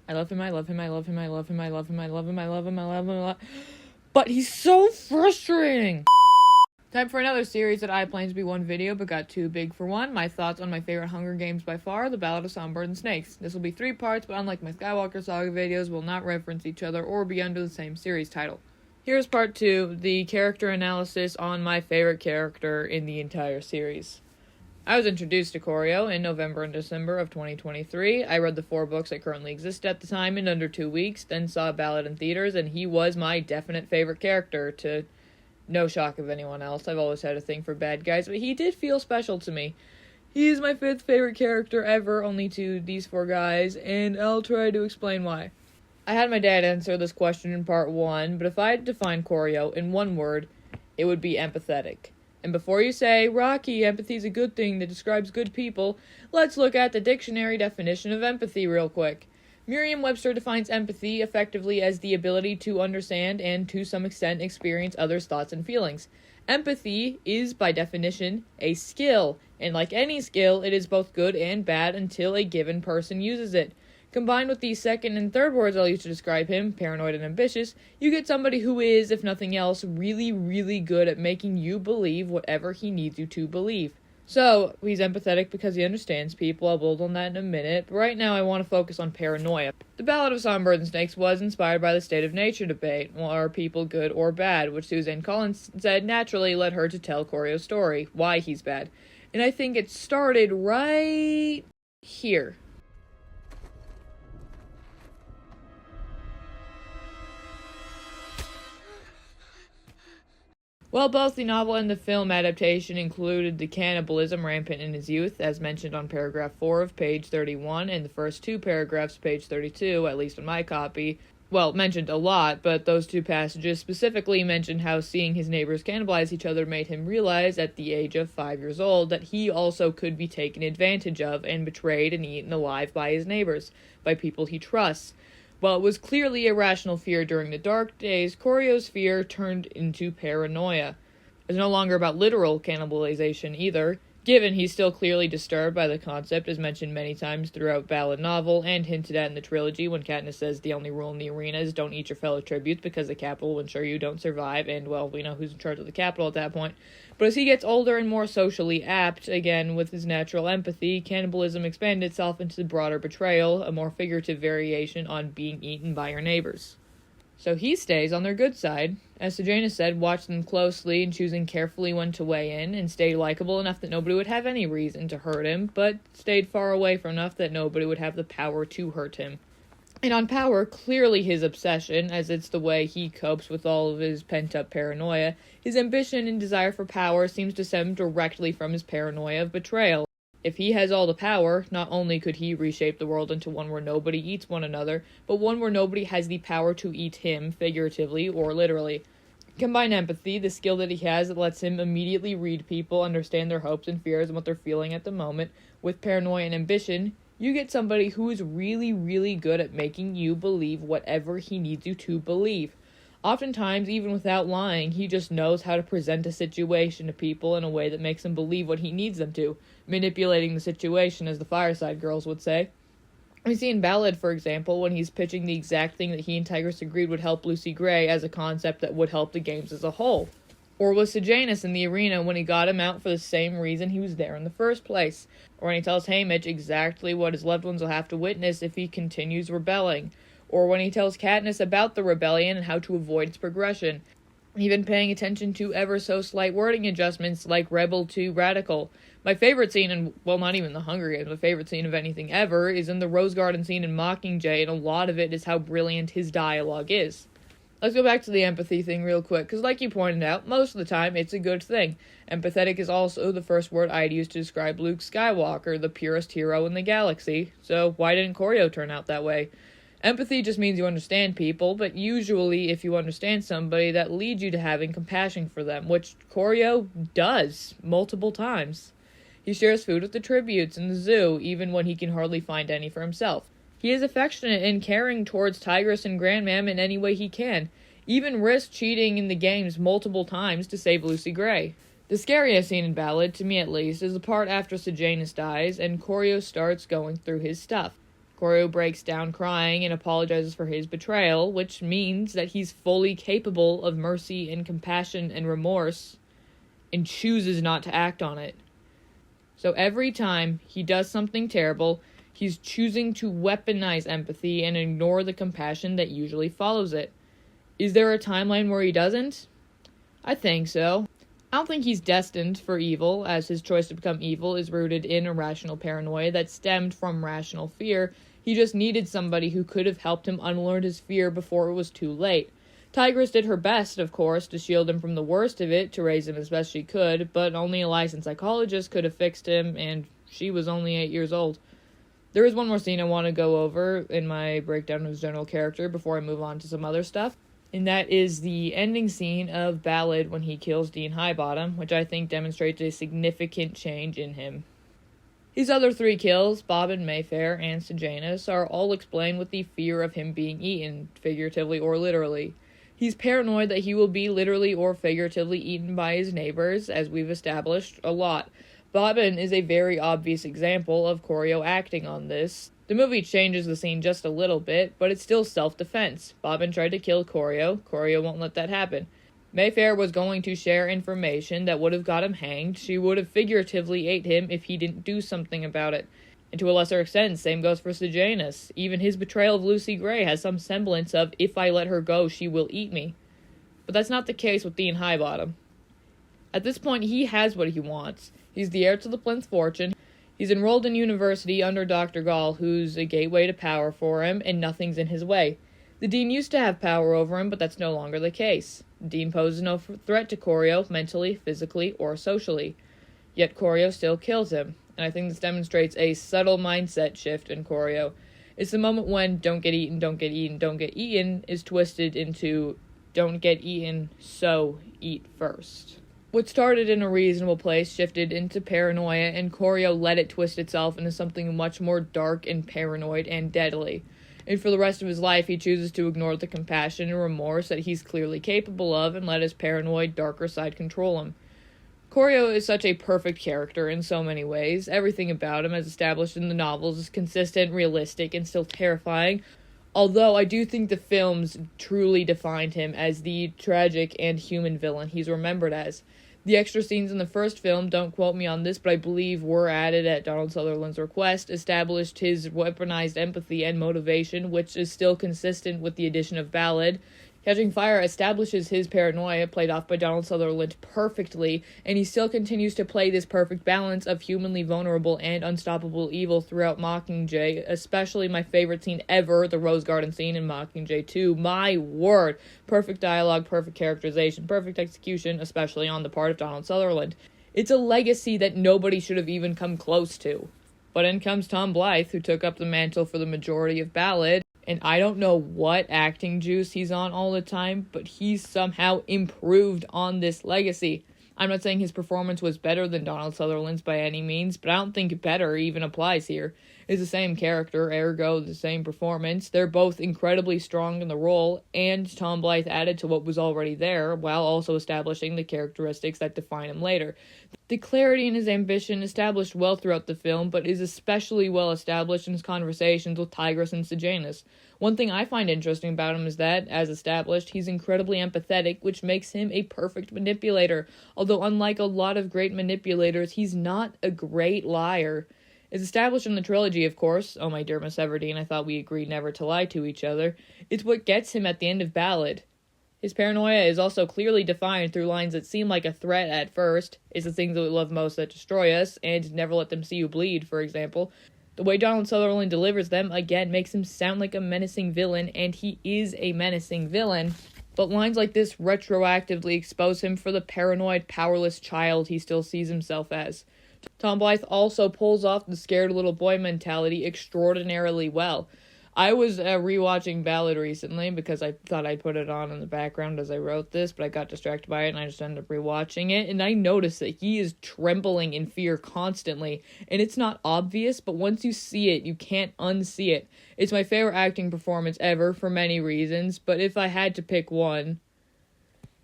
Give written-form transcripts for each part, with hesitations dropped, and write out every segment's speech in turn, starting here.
I love him, I love him, I love him, I love him, I love him, I love him, I love him, I love him, but he's so frustrating! Time for another series that I planned to be one video, but got too big for one. My thoughts on my favorite Hunger Games by far, The Ballad of Songbirds and Snakes. This will be 3 parts, but unlike my Skywalker Saga videos, will not reference each other or be under the same series title. Here's part 2, the character analysis on my favorite character in the entire series. I was introduced to Coryo in November and December of 2023. I read the 4 books that currently exist at the time in under 2 weeks, then saw Ballad in theaters, and he was my definite favorite character, to no shock of anyone else. I've always had a thing for bad guys, but he did feel special to me. He is my 5th favorite character ever, only to these 4 guys, and I'll try to explain why. I had my dad answer this question in part 1, but if I had to define Coryo in one word, it would be empathetic. And before you say, Rocky, empathy's a good thing that describes good people, let's look at the dictionary definition of empathy real quick. Merriam-Webster defines empathy effectively as the ability to understand and, to some extent, experience others' thoughts and feelings. Empathy is, by definition, a skill, and like any skill, it is both good and bad until a given person uses it. Combined with the second and third words I'll use to describe him, paranoid and ambitious, you get somebody who is, if nothing else, really, really good at making you believe whatever he needs you to believe. So, he's empathetic because he understands people. I'll build on that in a minute, but right now I want to focus on paranoia. The Ballad of Songbirds and Snakes was inspired by the state of nature debate. Well, are people good or bad? Which Suzanne Collins said naturally led her to tell Coryo's story, why he's bad. And I think it started right here. Well, both the novel and the film adaptation included the cannibalism rampant in his youth, as mentioned on paragraph 4 of page 31, and the first 2 paragraphs, page 32, at least on my copy. Well, mentioned a lot, but those 2 passages specifically mentioned how seeing his neighbors cannibalize each other made him realize, at the age of 5 years old, that he also could be taken advantage of and betrayed and eaten alive by his neighbors, by people he trusts. While it was clearly irrational fear during the dark days, Coryo's fear turned into paranoia. It's no longer about literal cannibalization either, given he's still clearly disturbed by the concept, as mentioned many times throughout Ballad novel, and hinted at in the trilogy when Katniss says the only rule in the arena is don't eat your fellow tributes because the capital will ensure you don't survive, and, well, we know who's in charge of the capital at that point. But as he gets older and more socially apt, again with his natural empathy, cannibalism expanded itself into broader betrayal, a more figurative variation on being eaten by your neighbors. So he stays on their good side. As Sejanus said, watched them closely and choosing carefully when to weigh in, and stayed likable enough that nobody would have any reason to hurt him, but stayed far away from enough that nobody would have the power to hurt him. And on power, clearly his obsession, as it's the way he copes with all of his pent-up paranoia, his ambition and desire for power seems to stem directly from his paranoia of betrayal. If he has all the power, not only could he reshape the world into one where nobody eats one another, but one where nobody has the power to eat him, figuratively or literally. Combine empathy, the skill that he has that lets him immediately read people, understand their hopes and fears and what they're feeling at the moment, with paranoia and ambition, you get somebody who is really, really good at making you believe whatever he needs you to believe. Oftentimes, even without lying, he just knows how to present a situation to people in a way that makes them believe what he needs them to, manipulating the situation, as the Fireside Girls would say. We see in Ballad, for example, when he's pitching the exact thing that he and Tigris agreed would help Lucy Gray as a concept that would help the games as a whole. Or with Sejanus in the arena when he got him out for the same reason he was there in the first place. Or when he tells Haymitch exactly what his loved ones will have to witness if he continues rebelling. Or when he tells Katniss about the rebellion and how to avoid its progression. Even paying attention to ever so slight wording adjustments like rebel to radical. My favorite scene in, well, not even the Hunger Games, my favorite scene of anything ever is in the Rose Garden scene in Mockingjay, and a lot of it is how brilliant his dialogue is. Let's go back to the empathy thing real quick, because like you pointed out, most of the time it's a good thing. Empathetic is also the first word I'd use to describe Luke Skywalker, the purest hero in the galaxy, so why didn't Coryo turn out that way? Empathy just means you understand people, but usually if you understand somebody, that leads you to having compassion for them, which Coryo does multiple times. He shares food with the tributes in the zoo, even when he can hardly find any for himself. He is affectionate and caring towards Tigris and Grandmam in any way he can, even risked cheating in the games multiple times to save Lucy Gray. The scariest scene in Ballad, to me at least, is the part after Sejanus dies and Coryo starts going through his stuff. Coryo breaks down crying and apologizes for his betrayal, which means that he's fully capable of mercy and compassion and remorse, and chooses not to act on it. So every time he does something terrible, he's choosing to weaponize empathy and ignore the compassion that usually follows it. Is there a timeline where he doesn't? I think so. I don't think he's destined for evil, as his choice to become evil is rooted in irrational paranoia that stemmed from rational fear. He just needed somebody who could have helped him unlearn his fear before it was too late. Tigress did her best, of course, to shield him from the worst of it, to raise him as best she could, but only a licensed psychologist could have fixed him, and she was only 8 years old. There is one more scene I want to go over in my breakdown of his general character before I move on to some other stuff, and that is the ending scene of Ballad when he kills Dean Highbottom, which I think demonstrates a significant change in him. His other 3 kills, Bob and Mayfair and Sejanus, are all explained with the fear of him being eaten, figuratively or literally. He's paranoid that he will be literally or figuratively eaten by his neighbors, as we've established a lot. Bobbin is a very obvious example of Coryo acting on this. The movie changes the scene just a little bit, but it's still self-defense. Bobbin tried to kill Coryo. Coryo won't let that happen. Mayfair was going to share information that would have got him hanged. She would have figuratively ate him if he didn't do something about it. And to a lesser extent, same goes for Sejanus. Even his betrayal of Lucy Gray has some semblance of, if I let her go, she will eat me. But that's not the case with Dean Highbottom. At this point, he has what he wants. He's the heir to the Plinth fortune. He's enrolled in university under Dr. Gall, who's a gateway to power for him, and nothing's in his way. The Dean used to have power over him, but that's no longer the case. The Dean poses no threat to Coryo, mentally, physically, or socially. Yet Coryo still kills him. And I think this demonstrates a subtle mindset shift in Coryo. It's the moment when don't get eaten, don't get eaten, don't get eaten is twisted into don't get eaten, so eat first. What started in a reasonable place shifted into paranoia, and Coryo let it twist itself into something much more dark and paranoid and deadly. And for the rest of his life, he chooses to ignore the compassion and remorse that he's clearly capable of and let his paranoid, darker side control him. Coryo is such a perfect character in so many ways. Everything about him, as established in the novels, is consistent, realistic, and still terrifying. Although I do think the films truly defined him as the tragic and human villain he's remembered as. The extra scenes in the first film, don't quote me on this, but I believe were added at Donald Sutherland's request, established his weaponized empathy and motivation, which is still consistent with the addition of Ballad. Catching Fire establishes his paranoia, played off by Donald Sutherland perfectly, and he still continues to play this perfect balance of humanly vulnerable and unstoppable evil throughout Mockingjay, especially my favorite scene ever, the Rose Garden scene in Mockingjay 2. My word! Perfect dialogue, perfect characterization, perfect execution, especially on the part of Donald Sutherland. It's a legacy that nobody should have even come close to. But in comes Tom Blyth, who took up the mantle for the majority of Ballad, and I don't know what acting juice he's on all the time, but he's somehow improved on this legacy. I'm not saying his performance was better than Donald Sutherland's by any means, but I don't think better even applies here. It's the same character, ergo the same performance. They're both incredibly strong in the role, and Tom Blyth added to what was already there, while also establishing the characteristics that define him later. The clarity in his ambition established well throughout the film, but is especially well established in his conversations with Tigress and Sejanus. One thing I find interesting about him is that, as established, he's incredibly empathetic, which makes him a perfect manipulator. Although unlike a lot of great manipulators, he's not a great liar. It's established in the trilogy, of course. Oh, my dear Miss Everdeen, I thought we agreed never to lie to each other. It's what gets him at the end of Ballad. His paranoia is also clearly defined through lines that seem like a threat at first. It's the things that we love most that destroy us, and never let them see you bleed, for example. The way Donald Sutherland delivers them, again, makes him sound like a menacing villain, and he is a menacing villain. But lines like this retroactively expose him for the paranoid, powerless child he still sees himself as. Tom Blyth also pulls off the scared little boy mentality extraordinarily well. I was rewatching Ballad recently because I thought I'd put it on in the background as I wrote this, but I got distracted by it and I just ended up rewatching it, and I noticed that he is trembling in fear constantly, and it's not obvious, but once you see it, you can't unsee it. It's my favorite acting performance ever for many reasons, but if I had to pick one,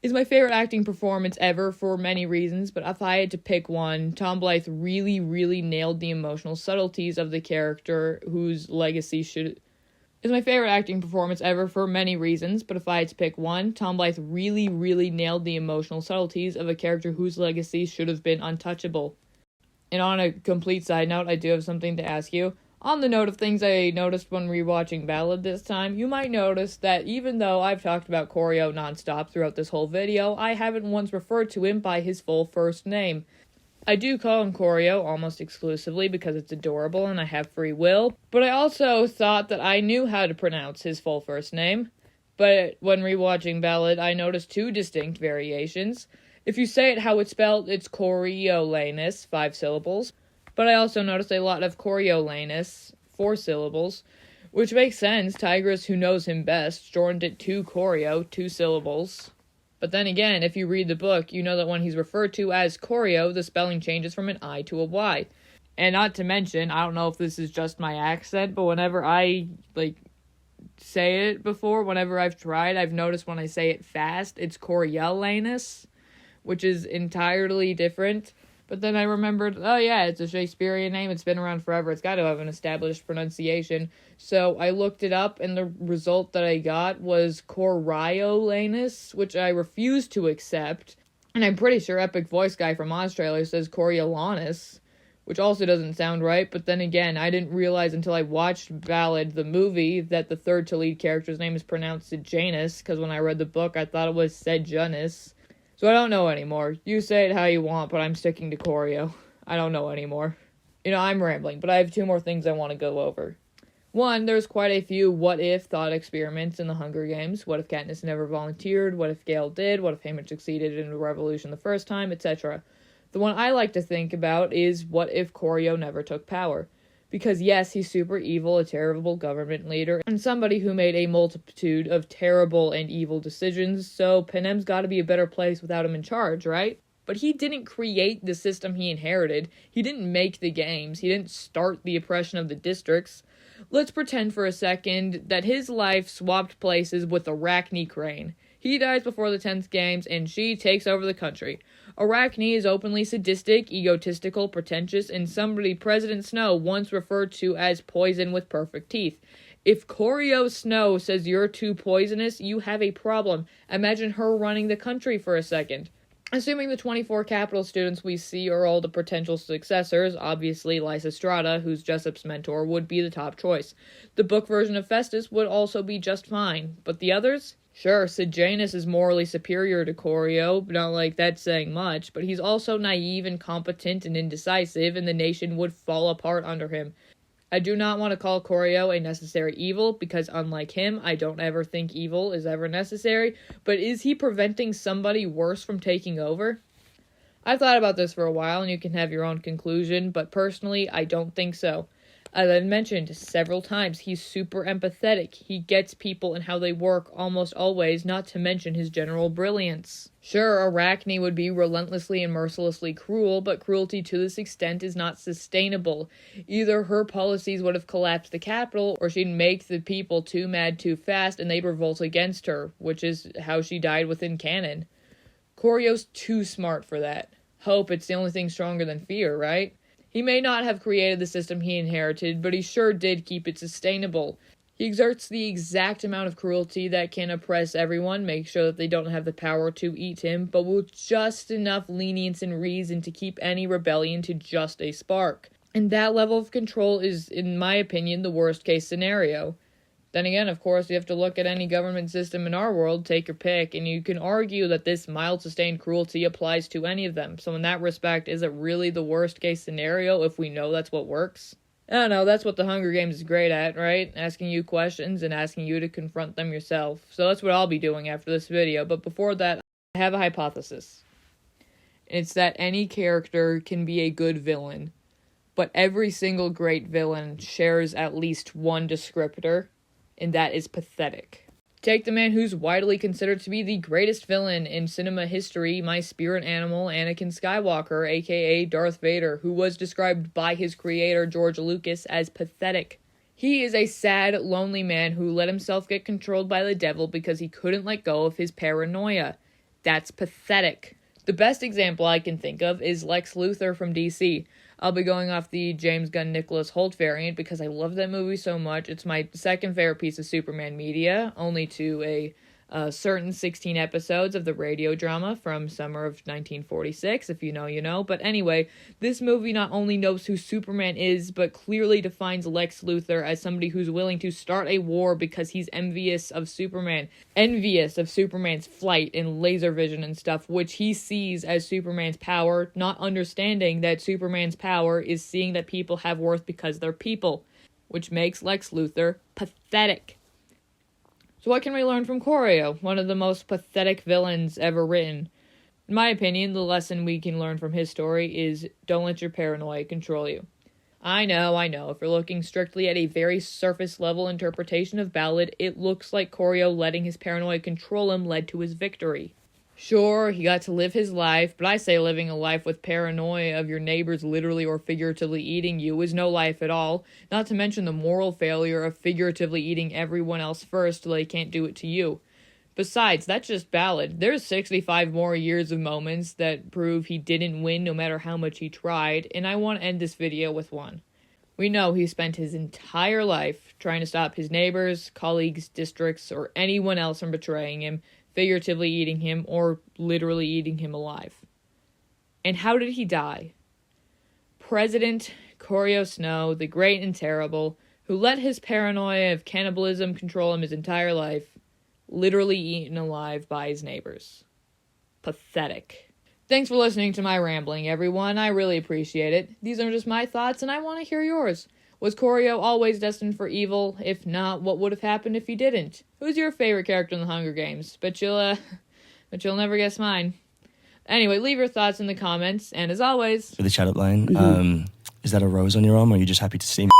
Is my favorite acting performance ever for many reasons, but if I had to pick one, Tom Blyth really, really nailed the emotional subtleties of the character whose legacy should... Is my favorite acting performance ever for many reasons, but if I had to pick one, Tom Blyth really, really nailed the emotional subtleties of a character whose legacy should have been untouchable. And on a complete side note, I do have something to ask you. On the note of things I noticed when rewatching Ballad this time, you might notice that even though I've talked about Coryo nonstop throughout this whole video, I haven't once referred to him by his full first name. I do call him Coryo almost exclusively because it's adorable and I have free will, but I also thought that I knew how to pronounce his full first name. But when rewatching Ballad, I noticed two distinct variations. If you say it how it's spelled, it's Coriolanus, 5 syllables. But I also noticed a lot of Coriolanus, 4 syllables, which makes sense. Tigress, who knows him best, shortened it to Coryo, 2 syllables. But then again, if you read the book, you know that when he's referred to as Coryo, the spelling changes from an I to a Y. And not to mention, I don't know if this is just my accent, but whenever I, say it before, whenever I've tried, I've noticed when I say it fast, it's Coriolanus, which is entirely different. But then I remembered, oh yeah, it's a Shakespearean name, it's been around forever, it's got to have an established pronunciation. So I looked it up, and the result that I got was Coriolanus, which I refused to accept. And I'm pretty sure Epic Voice Guy from Australia says Coriolanus, which also doesn't sound right. But then again, I didn't realize until I watched Ballad, the movie, that the third to lead character's name is pronounced Sejanus, because when I read the book, I thought it was Sejanus. So I don't know anymore. You say it how you want, but I'm sticking to Coryo. I don't know anymore. I'm rambling, but I have 2 more things I want to go over. 1, there's quite a few what-if thought experiments in the Hunger Games. What if Katniss never volunteered? What if Gale did? What if Haymitch succeeded in the revolution the first time? Etc. The one I like to think about is what if Coryo never took power? Because yes, he's super evil, a terrible government leader, and somebody who made a multitude of terrible and evil decisions, so Panem's gotta be a better place without him in charge, right? But he didn't create the system he inherited. He didn't make the games. He didn't start the oppression of the districts. Let's pretend for a second that his life swapped places with Arachne Crane. He dies before the 10th games, and she takes over the country. Arachne is openly sadistic, egotistical, pretentious, and somebody President Snow once referred to as poison with perfect teeth. If Coryo Snow says you're too poisonous, you have a problem. Imagine her running the country for a second. Assuming the 24 Capital students we see are all the potential successors, obviously Lysistrata, who's Jessup's mentor, would be the top choice. The book version of Festus would also be just fine. But the others? Sure, Sejanus is morally superior to Coryo, not like that's saying much, but he's also naive, incompetent, and indecisive, and the nation would fall apart under him. I do not want to call Coryo a necessary evil, because unlike him, I don't ever think evil is ever necessary, but is he preventing somebody worse from taking over? I've thought about this for a while, and you can have your own conclusion, but personally, I don't think so. As I've mentioned several times, he's super empathetic. He gets people and how they work almost always, not to mention his general brilliance. Sure, Arachne would be relentlessly and mercilessly cruel, but cruelty to this extent is not sustainable. Either her policies would have collapsed the capital, or she'd make the people too mad too fast and they'd revolt against her, which is how she died within canon. Coryo's too smart for that. Hope, it's the only thing stronger than fear, right? He may not have created the system he inherited, but he sure did keep it sustainable. He exerts the exact amount of cruelty that can oppress everyone, make sure that they don't have the power to eat him, but with just enough lenience and reason to keep any rebellion to just a spark. And that level of control is, in my opinion, the worst case scenario. Then again, of course, you have to look at any government system in our world, take your pick, and you can argue that this mild sustained cruelty applies to any of them. So in that respect, is it really the worst case scenario if we know that's what works? I don't know, that's what the Hunger Games is great at, right? Asking you questions and asking you to confront them yourself. So that's what I'll be doing after this video, but before that, I have a hypothesis. It's that any character can be a good villain, but every single great villain shares at least one descriptor, and that is pathetic. Take the man who's widely considered to be the greatest villain in cinema history, my spirit animal, Anakin Skywalker, aka Darth Vader, who was described by his creator, George Lucas, as pathetic. He is a sad, lonely man who let himself get controlled by the devil because he couldn't let go of his paranoia. That's pathetic. The best example I can think of is Lex Luthor from DC. I'll be going off the James Gunn Nicholas Hoult variant because I love that movie so much. It's my second favorite piece of Superman media, only to a certain 16 episodes of the radio drama from summer of 1946. If you know, you know. But anyway, this movie not only knows who Superman is, but clearly defines Lex Luthor as somebody who's willing to start a war because he's envious of Superman. Envious of Superman's flight and laser vision and stuff, which he sees as Superman's power, not understanding that Superman's power is seeing that people have worth because they're people, which makes Lex Luthor pathetic. So what can we learn from Coryo, one of the most pathetic villains ever written? In my opinion, the lesson we can learn from his story is don't let your paranoia control you. I know, if you're looking strictly at a very surface-level interpretation of Ballad, it looks like Coryo letting his paranoia control him led to his victory. Sure, he got to live his life, but I say living a life with paranoia of your neighbors literally or figuratively eating you is no life at all, not to mention the moral failure of figuratively eating everyone else first so they can't do it to you. Besides, that's just Ballad. There's 65 more years of moments that prove he didn't win no matter how much he tried, and I want to end this video with one. We know he spent his entire life trying to stop his neighbors, colleagues, districts, or anyone else from betraying him, figuratively eating him, or literally eating him alive. And how did he die? President Coryo Snow, the great and terrible, who let his paranoia of cannibalism control him his entire life, literally eaten alive by his neighbors. Pathetic. Thanks for listening to my rambling, everyone. I really appreciate it. These are just my thoughts, and I want to hear yours. Was Coryo always destined for evil? If not, what would have happened if he didn't? Who's your favorite character in the Hunger Games? But you'll never guess mine. Anyway, leave your thoughts in the comments, and as always... For the chat up line, is that a rose on your arm, or are you just happy to see me?